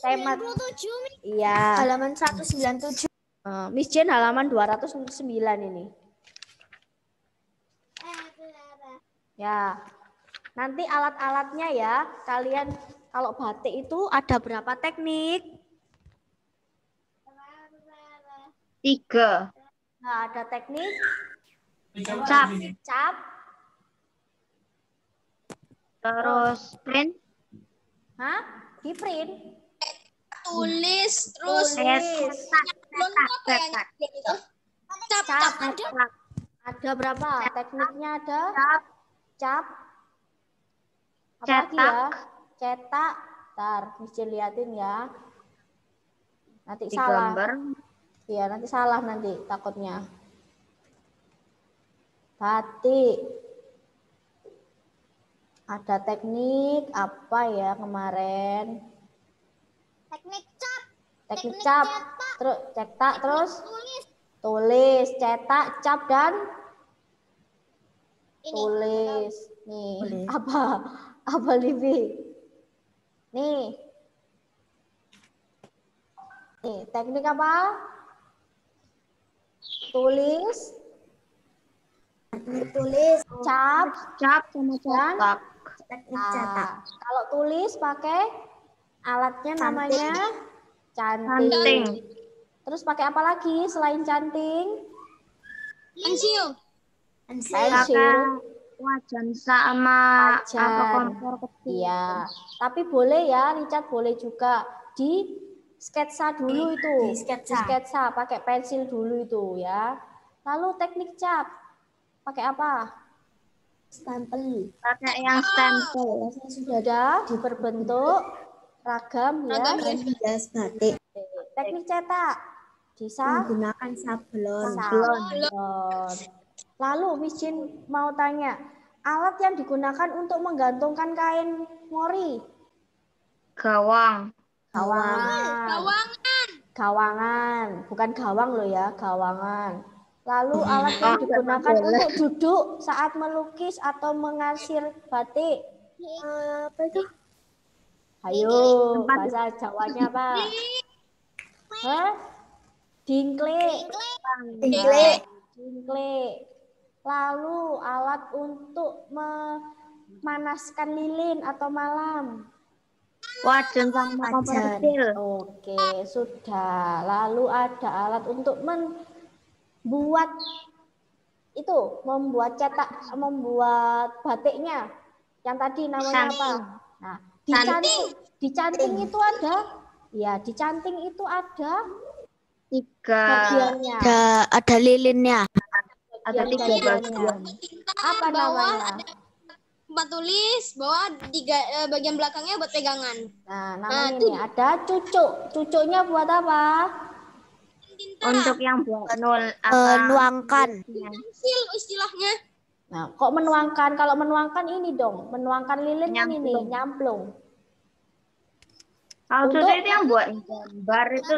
Tema 97. iya. Halaman 197. Miss Jen halaman 209 ini. Ya, nanti alat-alatnya ya, kalian kalau batik itu ada berapa teknik? 3. Nah, ada teknik cap, terus print, di print, Tulis terus cap. Ada berapa? Tekniknya ada cap, apa lagi ya? Cetak. Ntar, mesti liatin ya. Nanti salah. digambar. Iya, nanti salah nanti takutnya. Batik. Ada teknik apa ya kemarin? teknik cap. Teknik cap. Terus cetak, terus tulis, cetak, cap dan tulis. Nih, apa Livi? Nih. Nih, teknik apa? Tulis, cap sama cetak. Nah, kalau tulis pakai alatnya namanya canting. Terus pakai apa lagi selain canting? Pensil. Wajan sama apa kompor kecil. Iya, tapi boleh ya, Richard boleh juga di sketsa dulu itu. Di sketsa pakai pensil dulu itu ya. Lalu teknik cap pakai apa? Stempel. Pakai yang stempel. Sudah ada diperbentuk ragam ya. Hias batik Teknik cetak bisa menggunakan sablon. Lalu Miss Jin mau tanya, alat yang digunakan untuk menggantungkan kain mori? Gawang. Gawangan, bukan gawang loh ya, gawangan. Lalu alat yang digunakan untuk duduk saat melukis atau mengarsir batik? Apa itu? Ayo, bahasa Jawanya apa? Dingklik. Lalu alat untuk memanaskan lilin atau malam? Wajan sama kompor kecil. Oke, sudah. Lalu ada alat untuk membuat membuat batiknya. Yang tadi namanya apa? Nah, dicanting itu ada? Ya, dicanting itu ada 3 bagiannya. Ada lilinnya. Ada 3 bagian. Apa namanya? Tempat tulis, bawah bagian belakangnya buat pegangan. Nah, namanya ini ada cucuk. Cucuknya buat apa? Untuk yang buat Menuangkan. Pensil istilahnya. Nah, kok menuangkan? Kalau menuangkan ini dong, menuangkan lilin kan ini, nyamplung. Kalau cucuk itu yang buat gambar itu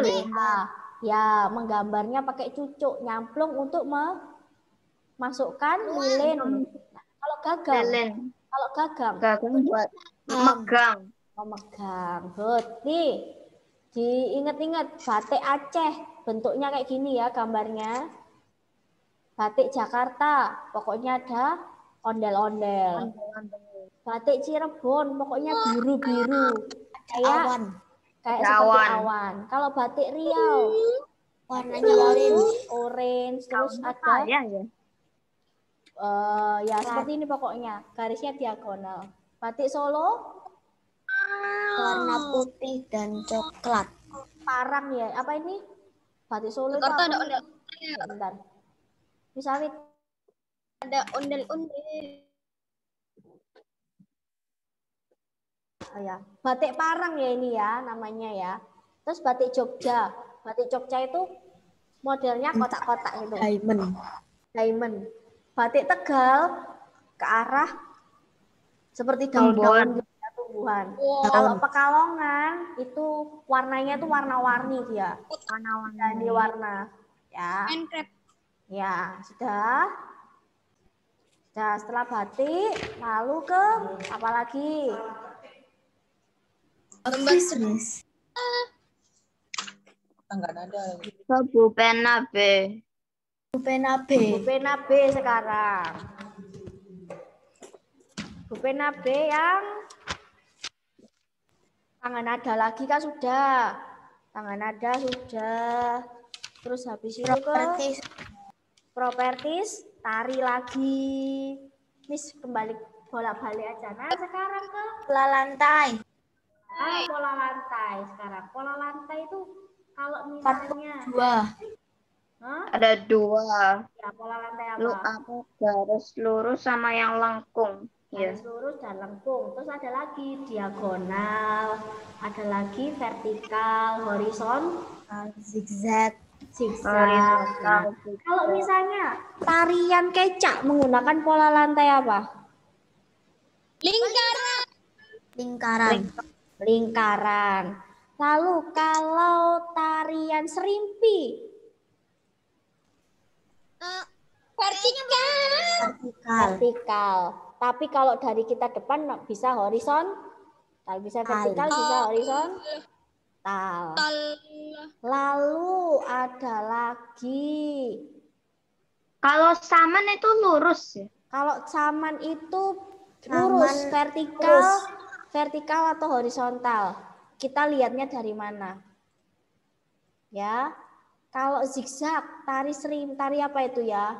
Ya, menggambarnya pakai cucuk, nyamplung untuk memasukkan lilin. Nah, kalau gagang, gagang buat memegang. Memegang. Nih, diingat-ingat batik Aceh, bentuknya kayak gini ya gambarnya. Batik Jakarta, pokoknya ada ondel-ondel. Batik Cirebon, pokoknya biru-biru. Kayak seperti awan. Kalau batik Riau, warnanya orange, terus ada ya seperti ini pokoknya, garisnya diagonal. Batik Solo warna putih dan coklat. Parang ya, apa ini? Batik Solo itu apa? Bentar. Misalnya ada ondel-ondel. Oh ya, batik Parang ya ini ya namanya ya. Terus batik Jogja. Batik Jogja itu modelnya kotak-kotak itu. Diamond. Batik Tegal ke arah seperti daun-daun tumbuhan. Kalau Pekalongan itu warnanya tuh warna-warni dia. Warna-warni warna. Ya. Ya, sudah. Setelah batik, lalu ke apa lagi? Pulpena B. Pulpena B sekarang. Pulpena B yang tangan nada lagi kan sudah. Tangan nada sudah. Terus habis itu ke properties, tari lagi. Miss kembali bolak-balik aja. Nah, sekarang ke Pola lantai. pola lantai sekarang. Pola lantai itu kalau misalnya 2. Hah? Ada 2. Ya, pola lantai Apa? Garis lurus sama yang lengkung. Garis lurus dan lengkung. Terus ada lagi diagonal, ada lagi vertikal, horizontal, Zigzag. zigzag. Kalau misalnya tarian kecak menggunakan pola lantai apa? Lingkaran. Lalu kalau tarian serimpi? Vertikal. Tapi kalau dari kita depan bisa horizontal, bisa vertikal, bisa horizontal. Lalu ada lagi. Kalau saman itu lurus ya? Kalau saman itu lurus, vertikal atau horizontal. Kita lihatnya dari mana? Ya. Kalau zigzag, tari apa itu ya?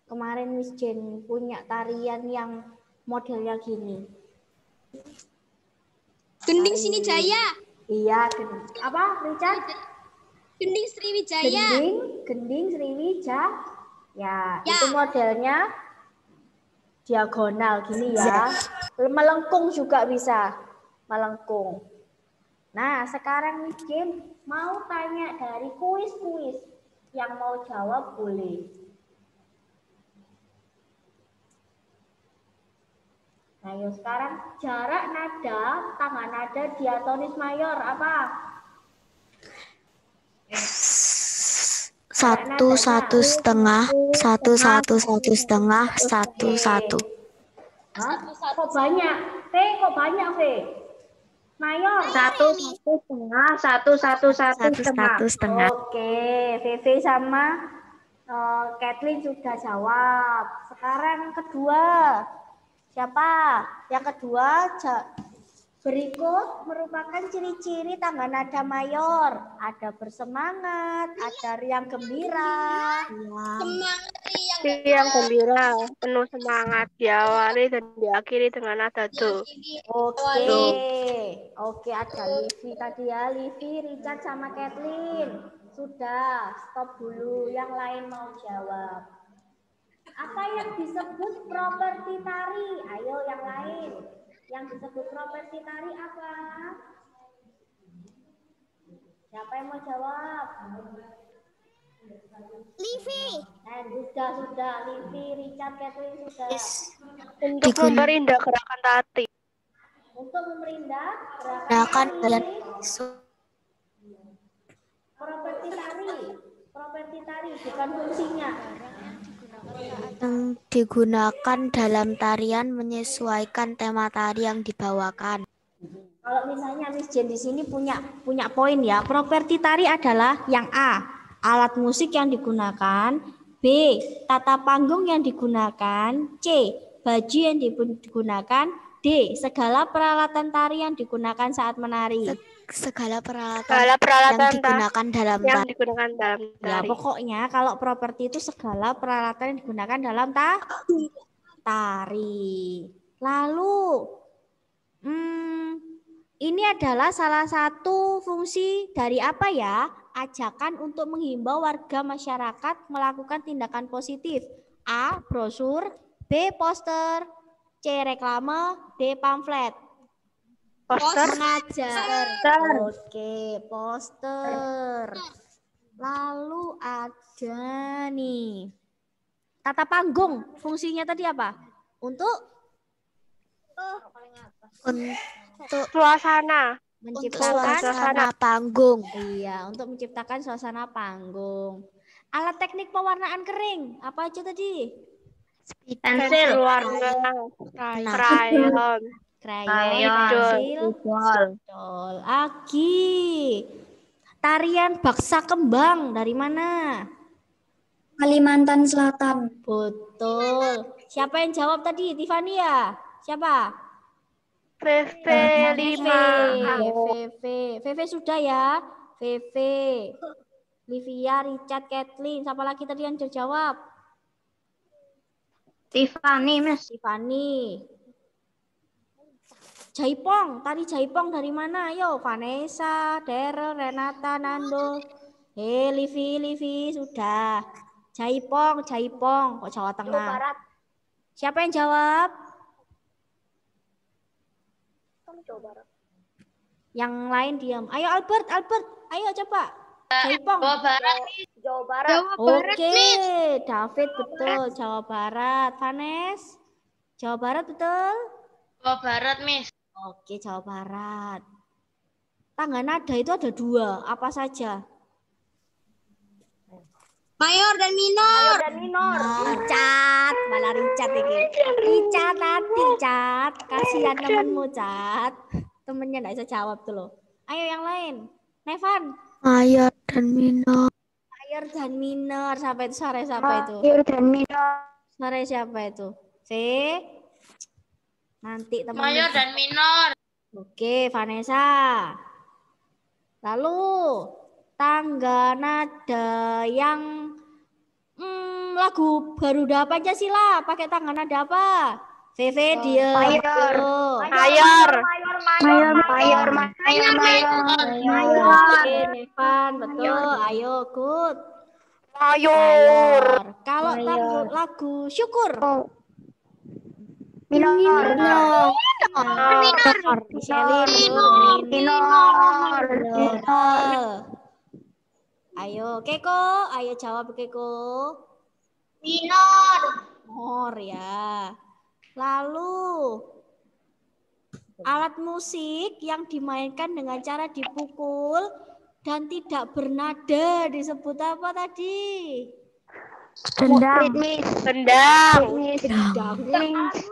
Kemarin Miss Jen punya tarian yang modelnya gini. Gending Sriwijaya. Iya, apa Richard? Gending Sriwijaya. Gending Sriwijaya. Ya, itu modelnya diagonal gini ya. Melengkung juga bisa. Melengkung. Nah, sekarang Miss Jen mau tanya dari kuis-kuis. Yang mau jawab boleh. Nah, yuk sekarang jarak nada, tangan nada diatonis mayor apa? 1 1 setengah 1 1 1 setengah 1 1. Hah? Kok banyak? Kok banyak, V? Mayor. 1 1 setengah 1 1 1 setengah. Oke, VV sama Kathleen sudah jawab. Sekarang kedua. Siapa? Yang kedua berikut merupakan ciri-ciri tangga nada mayor. Ada bersemangat, ada riang gembira. Yang gembira, penuh semangat, diawali dan diakhiri dengan nada do. Oke, ada Livi tadi ya, Livi, Richard sama Kathleen. Sudah, stop dulu. Yang lain mau jawab. Apa yang disebut properti tari? Ayo yang lain. Yang disebut properti tari apa? Siapa yang mau jawab? Livi. Sudah. Livi, Richard, Kathleen sudah. Untuk memperindah gerakan tari. Untuk memperindah gerakan tari. Properti tari bukan fungsinya. Yang digunakan dalam tarian menyesuaikan tema tari yang dibawakan. Kalau misalnya Miss Jen di sini punya poin ya. Properti tari adalah yang A, alat musik yang digunakan, B, tata panggung yang digunakan, C, baju yang digunakan, D, segala peralatan tari yang digunakan saat menari. Segala peralatan yang digunakan dalam tari. Ya, pokoknya kalau properti itu segala peralatan yang digunakan dalam tari. Lalu, ini adalah salah satu fungsi dari apa ya? Ajakan untuk menghimbau warga masyarakat melakukan tindakan positif. A, brosur, B, poster, C, reklame, D, pamflet. Poster. Mengajar. Oke, poster. Lalu ada nih. Tata panggung. Fungsinya tadi apa? Untuk suasana. Menciptakan suasana panggung. Iya, untuk menciptakan suasana panggung. Alat teknik pewarnaan kering. Apa aja tadi? Pensil, warna, krayon. Krayon, pensil, spidol. Lagi. Tarian baksa kembang dari mana? Kalimantan Selatan. Betul. Siapa yang jawab tadi? Tiffany ya? Siapa? VV 5. VV sudah ya. VV. Livia, Richard, Kathleen. Siapa lagi tadi yang terjawab? Tiffany, Miss. Tiffany. Jaipong, tari Jaipong dari mana? Ayo, Vanessa, Daryl, Renata, Nando. Livi, sudah. Jaipong. Kok Jawa Tengah? Jawa Barat. Siapa yang jawab? Jawa Barat. Yang lain diam. Ayo Albert. Ayo coba. Jaipong. Jawa Barat. Jawa Barat. Oke, David betul. Jawa Barat. Vanes? Jawa Barat betul? Jawa Barat, Miss. Oke, Jawa Barat. Tangga nada itu ada 2. Apa saja? Mayor dan minor. Richard, malah Richard ini. Richard nanti, Cat. Kasihan temenmu, Cat. Temennya nggak bisa jawab tuh loh. Ayo yang lain. Nevan. Mayor dan minor. Mayor dan minor. Siapa itu? Sore siapa itu? Mayor dan minor. Sore siapa itu? Nanti teman. Mayor dan minor. Oke, Vanessa. Lalu tangga nada yang lagu Garuda Pancasila pakai tangga nada apa? VV dia. Mayor. Oke, Nevan, betul. Ayo, good. Mayor. Kalau lagu syukur. Minor. Ayo, Keko. Ayo jawab, Keko. Minor ya. Lalu alat musik yang dimainkan dengan cara dipukul dan tidak bernada disebut apa tadi? Gendang.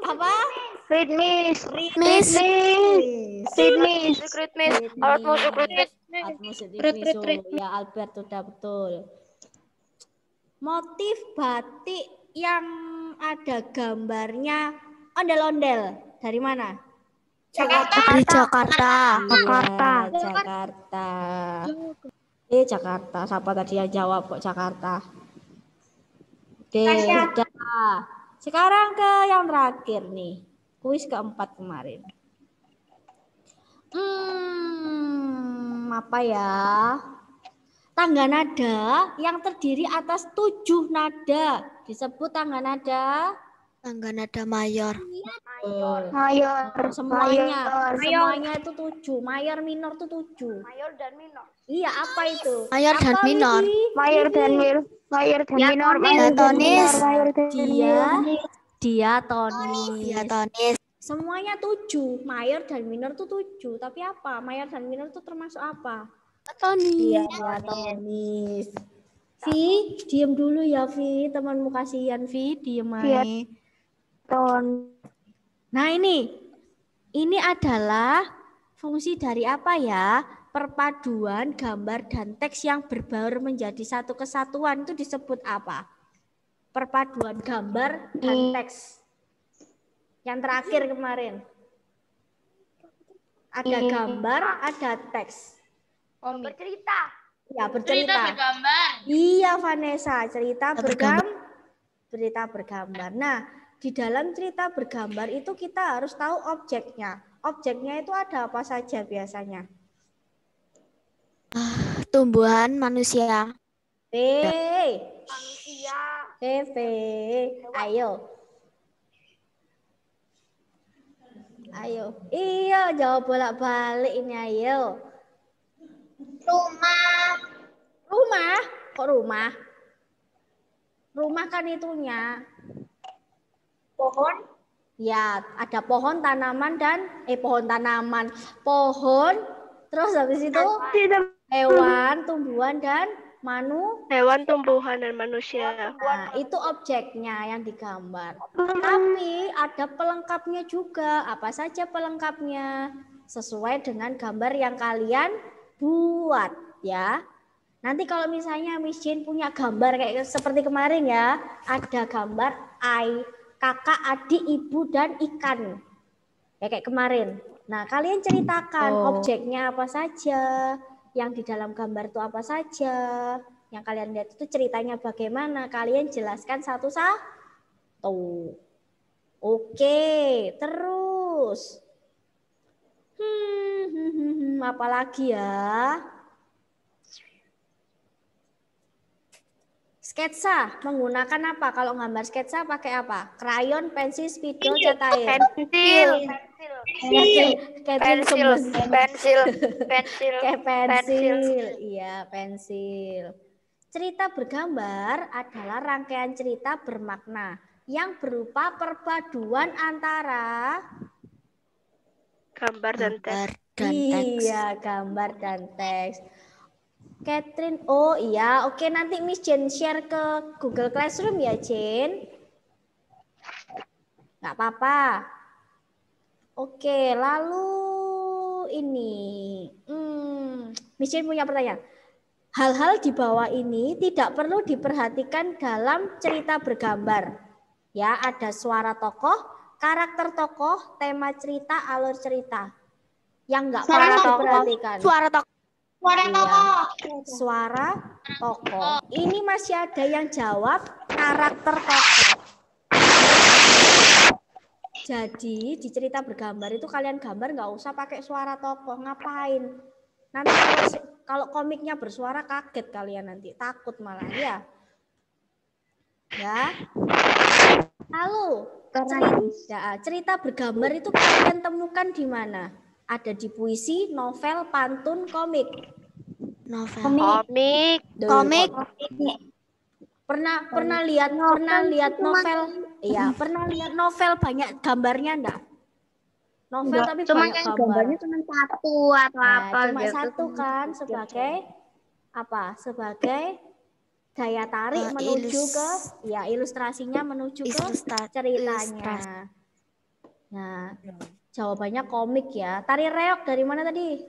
Apa? Ritmis. Alat musik ritmis. Alat musik ritmis. Ya, Albert sudah betul. Motif batik yang ada gambarnya ondel-ondel dari mana? Dari Jakarta. Jakarta. Jakarta. Siapa tadi yang jawab kok Jakarta? Oke, sudah. Sekarang ke yang terakhir nih. Kuis keempat kemarin. Apa ya? Tangga nada yang terdiri atas 7 nada. Disebut tangga nada. Tangga nada mayor. Mayor. Semuanya itu 7. Mayor minor itu 7. Mayor dan minor. Iya, apa itu? Mayor dan minor. Diatonis. Semuanya 7. Mayor dan minor itu 7. Tapi apa? Mayor dan minor itu termasuk apa? Diatonis. Vi, diem dulu ya Vi. Temanmu kasihan Vi, diem aja. Nah ini adalah fungsi dari apa ya? Perpaduan gambar dan teks yang berbaur menjadi satu kesatuan itu disebut apa? Perpaduan gambar dan teks. Yang terakhir kemarin. Ada gambar, ada teks. Bercerita. Ya, bercerita. Cerita bergambar. Iya, Vanessa, cerita bergambar. Nah, di dalam cerita bergambar itu kita harus tahu objeknya. Objeknya itu ada apa saja biasanya? Tumbuhan, manusia. Ayo. Iya, jawab bolak-balik ini, ayo. Rumah. Kok rumah? Rumah kan itunya. Pohon. Ya, ada pohon, tanaman, dan pohon, tanaman. Pohon, terus habis itu hewan, tumbuhan, dan Hewan, tumbuhan, dan manusia. Nah, itu objeknya yang digambar. Tapi ada pelengkapnya juga. Apa saja pelengkapnya? Sesuai dengan gambar yang kalian buat. ya. Nanti kalau misalnya Miss Jane punya gambar kayak seperti kemarin ya, ada gambar kakak, adik, ibu, dan ikan. Ya kayak kemarin. Nah, kalian ceritakan objeknya apa saja, yang di dalam gambar itu apa saja, yang kalian lihat itu ceritanya bagaimana, kalian jelaskan satu-satu. Oke, terus. Apa lagi ya? Sketsa menggunakan apa? Kalau gambar sketsa pakai apa? Krayon, pensil, spidol, cat air. Pensil. Kayak pensil. Iya, pensil. Cerita bergambar adalah rangkaian cerita bermakna yang berupa perpaduan antara gambar dan teks. Iya, gambar dan teks. Catherine, oh iya, oke nanti Miss Jane share ke Google Classroom ya, Jane. Nggak apa-apa. Oke, lalu ini. Miss Jane punya pertanyaan. Hal-hal di bawah ini tidak perlu diperhatikan dalam cerita bergambar. Ya, ada suara tokoh, karakter tokoh, tema cerita, alur cerita. Yang nggak perlu diperhatikan. Suara tokoh. Ini masih ada yang jawab karakter tokoh. Jadi di cerita bergambar itu kalian gambar nggak usah pakai suara tokoh. Ngapain? Nanti kalau komiknya bersuara kaget kalian nanti. Takut malah ya. Ya. Lalu cerita bergambar itu kalian temukan di mana? Ada di puisi, novel, pantun, komik. Komik. Pernah lihat novel? Iya, pernah lihat novel banyak gambarnya enggak? Novel tapi cuma banyak gambar. Gambarnya cuma satu atau apa cuma gitu. satu kan sebagai apa? Sebagai daya tarik menuju ke ilustrasinya menuju ke ceritanya. Nah, jawabannya komik ya. Tari reog dari mana tadi?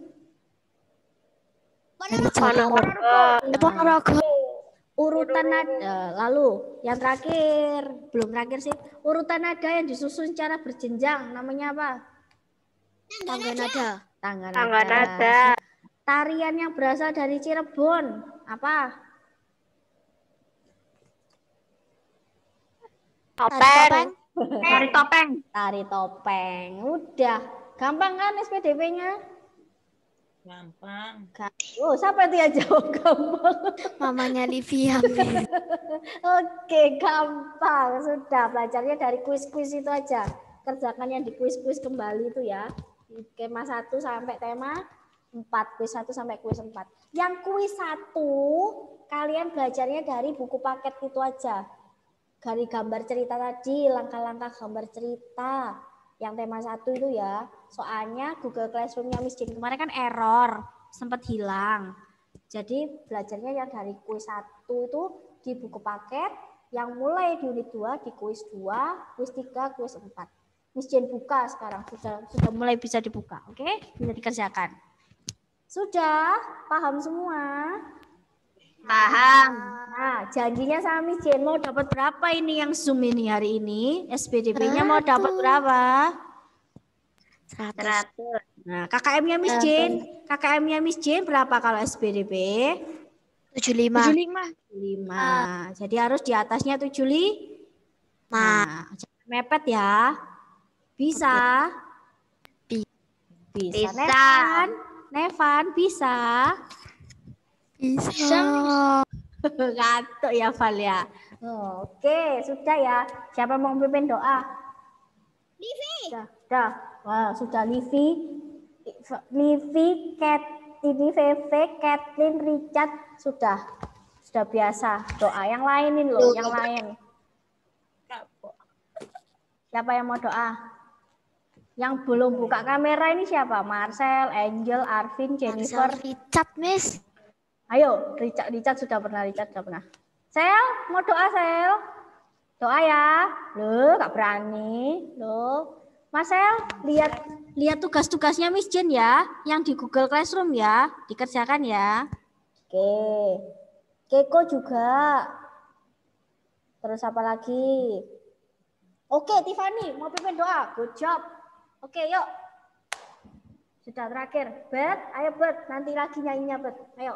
Ponorogo. Urutan nada. Lalu yang terakhir, belum terakhir sih. Urutan nada yang disusun secara berjenjang namanya apa? Tangga nada. Tarian yang berasal dari Cirebon apa? Tari topeng. Udah. Gampang kan SPDP-nya? Gampang. Oh, siapa itu yang jawab gampang? Mamanya Livia. Oke, gampang. Sudah, belajarnya dari kuis-kuis itu aja. Kerjakan yang di kuis-kuis kembali itu ya. Tema 1 sampai tema 4. Kuis 1 sampai kuis 4. Yang kuis 1, kalian belajarnya dari buku paket itu aja. Dari gambar cerita tadi, langkah-langkah gambar cerita. Yang tema 1 itu ya. Soalnya Google Classroom-nya Miss Jane kemarin kan error, sempat hilang. Jadi belajarnya yang dari kuis 1 itu di buku paket, yang mulai di unit 2 di kuis 2, kuis 3, kuis 4. Miss Jane buka sekarang, sudah mulai bisa dibuka, oke? Bisa dikerjakan. Sudah paham semua? Paham. Nah, janjinya sama Miss Jane mau dapat berapa ini yang Zoom ini hari ini? SPDP-nya mau dapat berapa? 100. Nah, KKM-nya Miss Jane. KKM-nya Miss Jane berapa kalau SPDP? 75. 5. Jadi harus di atasnya 75. Nah, jangan mepet ya. Bisa? Bisa. Nevan bisa? Bisa. Ngantuk ya Val ya. Oke, sudah ya. Siapa mau pimpin doa? Livi. Sudah. Wah, sudah Livi, ini VV, Kathleen, Richard sudah biasa doa. Yang lainin loh, yang lain. Siapa yang mau doa? Yang belum buka kamera ini siapa? Marcel, Angel, Arvin, Jennifer, Richard, Miss. Ayo, Richard sudah pernah. Sel, mau doa Sel? Doa ya. Loh, gak berani. Loh. Marcel, lihat tugas-tugasnya Miss Jane ya, yang di Google Classroom ya, dikerjakan ya. Oke. Keko juga. Terus apa lagi? Oke, Tiffany, mau pimpin doa. Good job. Oke, yuk. Sudah terakhir. Bet, ayo Bet. Nanti lagi nyanyinya Bet. Ayo.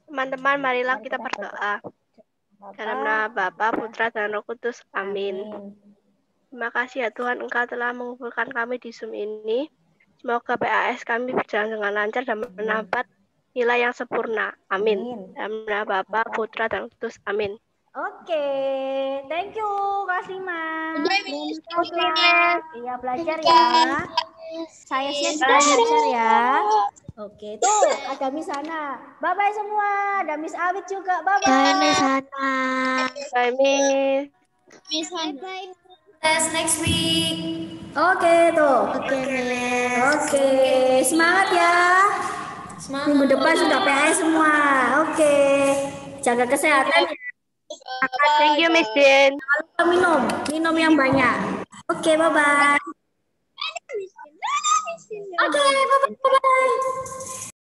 Teman-teman, marilah kita berdoa. Dalam nama Bapa, Putra, dan Roh Kudus. Amin. Terima kasih ya Tuhan, Engkau telah mengumpulkan kami di Zoom ini. Semoga PAS kami berjalan dengan lancar dan mendapat nilai yang sempurna. Amin. Dalam nama Bapa, Putra, dan Roh Kudus. Amin. Oke, thank you Kak Sima. Iya, belajar ya. Saya sih juga belajar ya. Oke, tuh ada Miss Hana. Bye-bye semua. Ada Miss Awit juga. Bye-bye. Bye, Miss Hana. Bye, Miss. Miss Bye. Next week. Oke, tuh. Oke, Miss. Oke, semangat ya. Minggu depan sudah PAS semua. Oke. Jaga kesehatan ya. Thank you, Miss Din. Minum yang banyak. Oke, bye-bye. Oke, bye-bye.